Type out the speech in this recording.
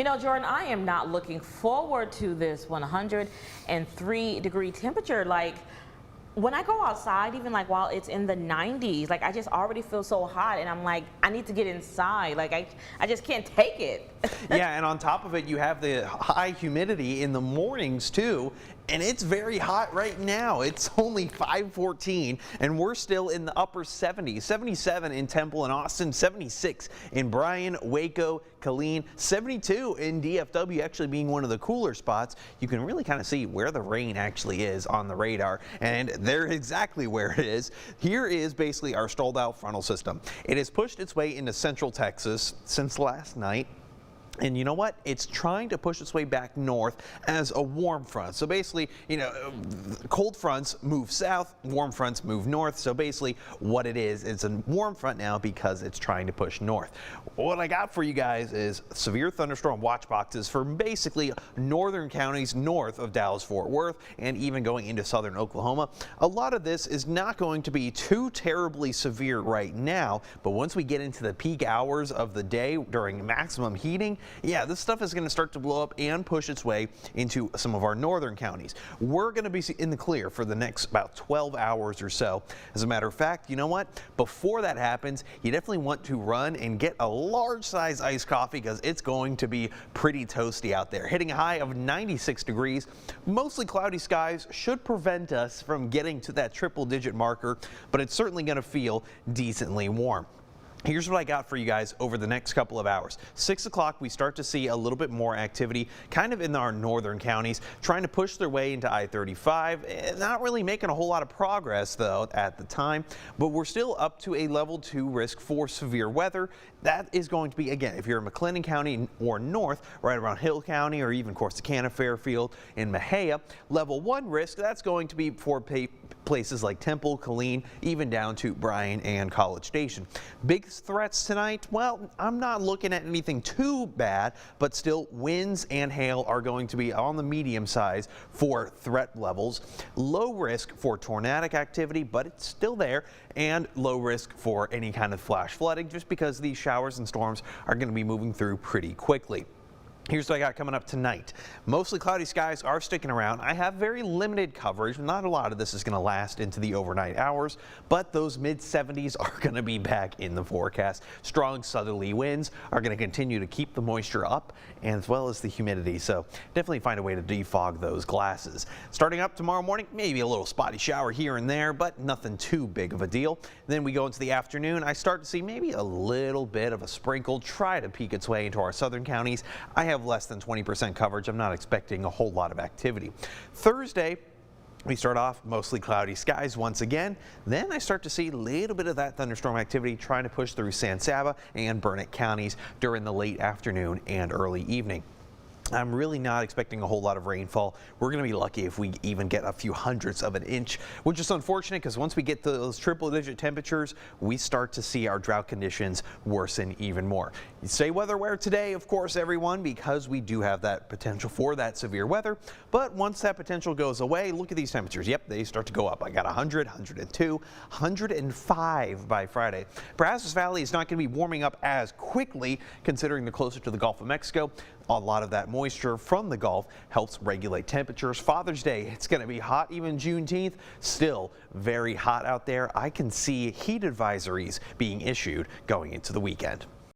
You know, Jordan, I am not looking forward to this 103-degree temperature. Like, when I go outside, even like while it's in the 90s, like I just already feel so hot and I'm like, I need to get inside. Like I just can't take it. Yeah, and on top of it, you have the high humidity in the mornings too, and it's very hot right now. It's only 5:14 and we're still in the upper 70s, 77 in Temple and Austin, 76 in Bryan, Waco, Killeen, 72 in DFW, actually being one of the cooler spots. You can really kind of see where the rain actually is on the radar, and there exactly where it is. Here is basically our stalled out frontal system. It has pushed its way into central Texas since last night. And you know what? It's trying to push its way back north as a warm front. So basically, you know, cold fronts move south, warm fronts move north. So basically what it is, it's a warm front now because it's trying to push north. What I got for you guys is severe thunderstorm watch boxes for basically northern counties north of Dallas-Fort Worth and even going into southern Oklahoma. A lot of this is not going to be too terribly severe right now, but once we get into the peak hours of the day during maximum heating, yeah, this stuff is going to start to blow up and push its way into some of our northern counties. We're going to be in the clear for the next about 12 hours or so. As a matter of fact, you know what? Before that happens, you definitely want to run and get a large size iced coffee because it's going to be pretty toasty out there. Hitting a high of 96 degrees. Mostly cloudy skies should prevent us from getting to that triple-digit marker, but it's certainly going to feel decently warm. Here's what I got for you guys over the next couple of hours. 6 o'clock, we start to see a little bit more activity kind of in our northern counties, trying to push their way into I-35. Not really making a whole lot of progress, though, at the time, but we're still up to a level 2 risk for severe weather. That is going to be, again, if you're in McLennan County or north, right around Hill County or even Corsicana, Fairfield, and Mexia. Level 1 risk, that's going to be for places like Temple, Killeen, even down to Bryan and College Station. Big threats tonight, well, I'm not looking at anything too bad, but still winds and hail are going to be on the medium size for threat levels. Low risk for tornadic activity, but it's still there, and low risk for any kind of flash flooding just because these showers and storms are going to be moving through pretty quickly. Here's what I got coming up tonight. Mostly cloudy skies are sticking around. I have very limited coverage. Not a lot of this is going to last into the overnight hours, but those mid-70s are going to be back in the forecast. Strong southerly winds are going to continue to keep the moisture up, as well as the humidity. So definitely find a way to defog those glasses. Starting up tomorrow morning, maybe a little spotty shower here and there, but nothing too big of a deal. Then we go into the afternoon. I start to see maybe a little bit of a sprinkle try to peek its way into our southern counties. I have less than 20% coverage. I'm not expecting a whole lot of activity. Thursday, we start off mostly cloudy skies once again. Then I start to see a little bit of that thunderstorm activity trying to push through San Saba and Burnett counties during the late afternoon and early evening. I'm really not expecting a whole lot of rainfall. We're going to be lucky if we even get a few hundredths of an inch, which is unfortunate because once we get to those triple-digit temperatures, we start to see our drought conditions worsen even more. Stay weather aware today, of course, everyone, because we do have that potential for that severe weather. But once that potential goes away, look at these temperatures. Yep, they start to go up. I got 100, 102, 105 by Friday. Brazos Valley is not going to be warming up as quickly considering they're closer to the Gulf of Mexico. A lot of that moisture from the Gulf helps regulate temperatures. Father's Day, it's going to be hot. Even Juneteenth, still very hot out there. I can see heat advisories being issued going into the weekend.